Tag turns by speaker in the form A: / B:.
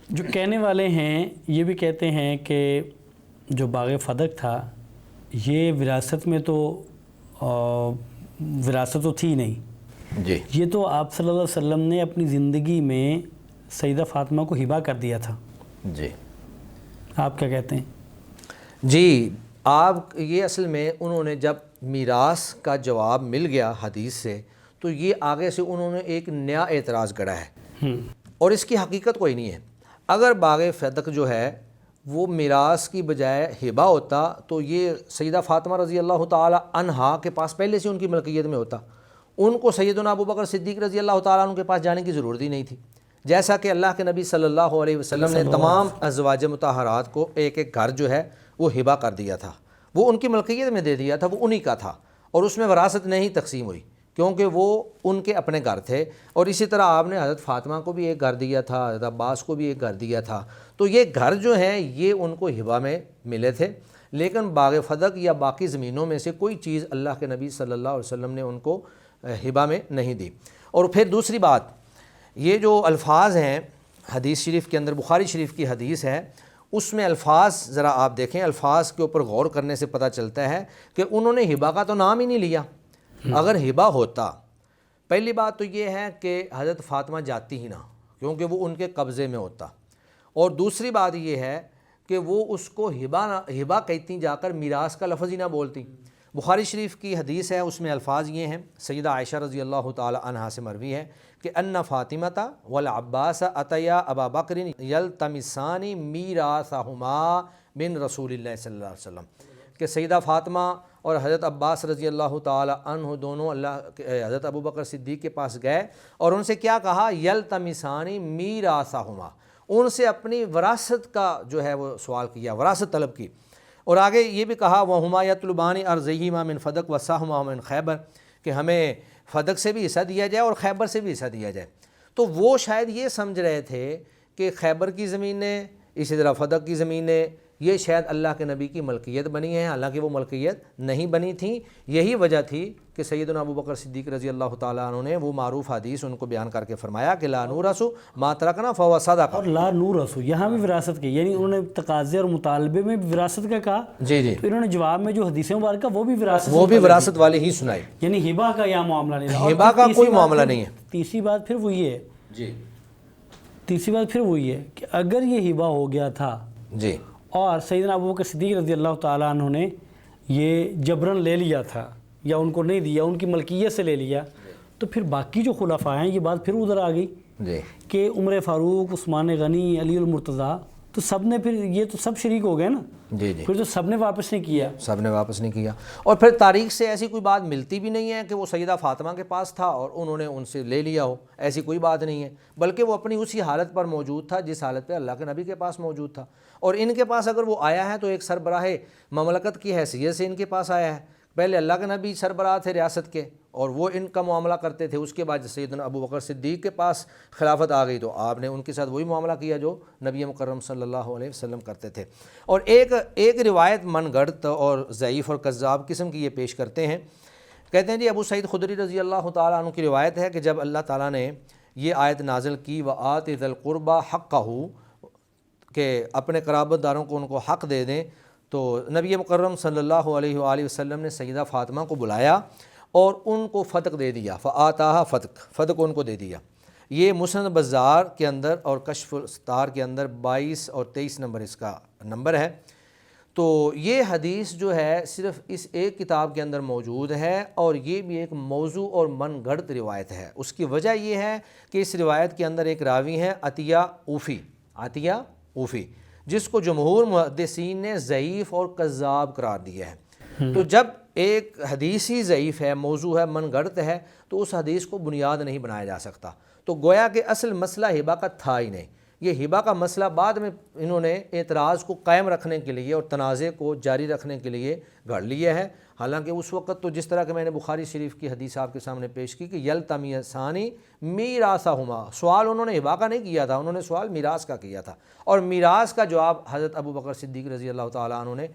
A: جو کہنے والے ہیں یہ بھی کہتے ہیں کہ جو باغ فدق تھا یہ وراثت میں تو وراثت تو تھی نہیں
B: جی،
A: یہ تو آپ صلی اللہ علیہ وسلم نے اپنی زندگی میں سیدہ فاطمہ کو ہبہ کر دیا تھا.
B: جی
A: آپ کیا کہتے ہیں؟
B: جی آپ یہ اصل میں انہوں نے جب میراث کا جواب مل گیا حدیث سے تو یہ آگے سے انہوں نے ایک نیا اعتراض گڑھا ہے اور اس کی حقیقت کوئی نہیں ہے. اگر باغ فدق جو ہے وہ میراث کی بجائے ہبہ ہوتا تو یہ سیدہ فاطمہ رضی اللہ تعالی عنہا کے پاس پہلے سے ان کی ملکیت میں ہوتا. ان کو سیدنا ابو بکر صدیق رضی اللہ تعالیٰ عنہ کے پاس جانے کی ضرورت ہی نہیں تھی. جیسا کہ اللہ کے نبی صلی اللہ علیہ وسلم نے تمام ازواج مطہرات کو ایک ایک گھر جو ہے وہ ہبہ کر دیا تھا، وہ ان کی ملکیت میں دے دیا تھا، وہ انہی کا تھا اور اس میں وراثت نہیں تقسیم ہوئی کیونکہ وہ ان کے اپنے گھر تھے. اور اسی طرح آپ نے حضرت فاطمہ کو بھی ایک گھر دیا تھا، حضرت عباس کو بھی ایک گھر دیا تھا. تو یہ گھر جو ہیں یہ ان کو ہبہ میں ملے تھے، لیکن باغ فدق یا باقی زمینوں میں سے کوئی چیز اللہ کے نبی صلی اللہ علیہ وسلم نے ان کو ہبہ میں نہیں دی. اور پھر دوسری بات، یہ جو الفاظ ہیں حدیث شریف کے اندر، بخاری شریف کی حدیث ہے، اس میں الفاظ ذرا آپ دیکھیں، الفاظ کے اوپر غور کرنے سے پتہ چلتا ہے کہ انہوں نے ہبہ کا تو نام ہی نہیں لیا. اگر ہبہ ہوتا، پہلی بات تو یہ ہے کہ حضرت فاطمہ جاتی ہی نہ کیونکہ وہ ان کے قبضے میں ہوتا، اور دوسری بات یہ ہے کہ وہ اس کو ہبہ کہتی جا کر میراث کا لفظ ہی نہ بولتی. بخاری شریف کی حدیث ہے، اس میں الفاظ یہ ہیں، سیدہ عائشہ رضی اللہ تعالی عنہا سے مروی ہے کہ ان فاطمۃ والعباس اتیا ابا بکر یلتمسان میراثہما من رسول اللہ صلی اللہ علیہ وسلم، کہ سیدہ فاطمہ اور حضرت عباس رضی اللہ تعالی عنہ دونوں حضرت ابو بکر صدیق کے پاس گئے اور ان سے کیا کہا؟ یلتمسان میراثہما، ان سے اپنی وراثت کا جو ہے وہ سوال کیا، وراثت طلب کی. اور آگے یہ بھی کہا وَهُمَا يَطْلُبَانِ أَرْضَيْهِمَا مِنْ فَدَقْ وَسَهْمَهُمَا مِنْ خیبر، کہ ہمیں فدق سے بھی حصہ دیا جائے اور خیبر سے بھی حصہ دیا جائے. تو وہ شاید یہ سمجھ رہے تھے کہ خیبر کی زمینیں، اسی طرح فدق کی زمینیں، یہ شاید اللہ کے نبی کی ملکیت بنی ہیں، حالانکہ وہ ملکیت نہیں بنی تھیں. یہی وجہ تھی کہ سیدنا ابو بکر صدیق رضی اللہ تعالیٰ عنہ نے وہ معروف حدیث ان کو بیان کر کے فرمایا کہ لا نورث ما ترکنا فہو صدقہ،
A: اور لا نورث یہاں بھی وراثت کی، یعنی انہوں نے تقاضے اور مطالبے میں بھی وراثت کا کہا.
B: جی جی،
A: تو انہوں نے جواب میں جو حدیث مبارکہ وہ بھی
B: وراثت والی ہی سنائی،
A: یعنی ہبہ کا یا معاملہ نہیں رہا.
B: ہبہ کا کوئی معاملہ نہیں ہے.
A: تیسری بات پھر وہ یہ ہے،
B: جی
A: تیسری بات پھر وہ یہ ہے کہ اگر یہ ہبہ ہو گیا تھا
B: جی
A: اور سیدنا ابو بکر صدیق رضی اللہ تعالیٰ عنہ نے یہ جبرن لے لیا تھا یا ان کو نہیں دیا، ان کی ملکیت سے لے لیا، تو پھر باقی جو خلفاء ہیں یہ بات پھر ادھر آ گئی
B: جی
A: کہ عمر فاروق، عثمان غنی، علی المرتضیٰ، تو سب نے پھر یہ تو سب شریک ہو گئے نا.
B: جی جی،
A: پھر تو سب نے واپس نہیں کیا.
B: سب نے واپس نہیں کیا. اور پھر تاریخ سے ایسی کوئی بات ملتی بھی نہیں ہے کہ وہ سیدہ فاطمہ کے پاس تھا اور انہوں نے ان سے لے لیا ہو، ایسی کوئی بات نہیں ہے، بلکہ وہ اپنی اسی حالت پر موجود تھا جس حالت پہ اللہ کے نبی کے پاس موجود تھا. اور ان کے پاس اگر وہ آیا ہے تو ایک سربراہ مملکت کی حیثیت سے ان کے پاس آیا ہے. پہلے اللہ کے نبی سربراہ تھے ریاست کے اور وہ ان کا معاملہ کرتے تھے، اس کے بعد سیدنا ابو بکر صدیق کے پاس خلافت آ گئی تو آپ نے ان کے ساتھ وہی معاملہ کیا جو نبی مکرم صلی اللہ علیہ وسلم کرتے تھے. اور ایک روایت من گھڑت اور ضعیف اور کذاب قسم کی یہ پیش کرتے ہیں. کہتے ہیں جی ابو سعید خدری رضی اللہ تعالیٰ عنہ کی روایت ہے کہ جب اللہ تعالیٰ نے یہ آیت نازل کی وَآتِ ذِی الْقُرْبَى حَقَّهُ، کہ اپنے قرابت داروں کو ان کو حق دے دیں، تو نبی مکرم صلی اللہ علیہ وآلہ وسلم نے سیدہ فاطمہ کو بلایا اور ان کو فتق دے دیا، فَآتَاهَا فتق ان کو دے دیا. یہ مسند بزار کے اندر اور کشف الستار کے اندر 22 اور 23 نمبر اس کا نمبر ہے. تو یہ حدیث جو ہے صرف اس ایک کتاب کے اندر موجود ہے اور یہ بھی ایک موضوع اور من گھڑت روایت ہے. اس کی وجہ یہ ہے کہ اس روایت کے اندر ایک راوی ہے عطیہ اوفی، جس کو جمہور محدثین نے ضعیف اور کذاب قرار دیا ہے. تو جب ایک حدیث ہی ضعیف ہے، موضوع ہے، من گھڑت ہے، تو اس حدیث کو بنیاد نہیں بنایا جا سکتا. تو گویا کہ اصل مسئلہ ہبہ کا تھا ہی نہیں. یہ ہبہ کا مسئلہ بعد میں انہوں نے اعتراض کو قائم رکھنے کے لیے اور تنازع کو جاری رکھنے کے لیے گھڑ لیا ہے. حالانکہ اس وقت تو جس طرح کہ میں نے بخاری شریف کی حدیث آپ کے سامنے پیش کی کہ یلتمسان میراثہما، سوال انہوں نے ہبہ کا نہیں کیا تھا، انہوں نے سوال میراث کا کیا تھا. اور میراث کا جواب حضرت ابو بکر صدیق رضی اللہ تعالیٰ عنہ نے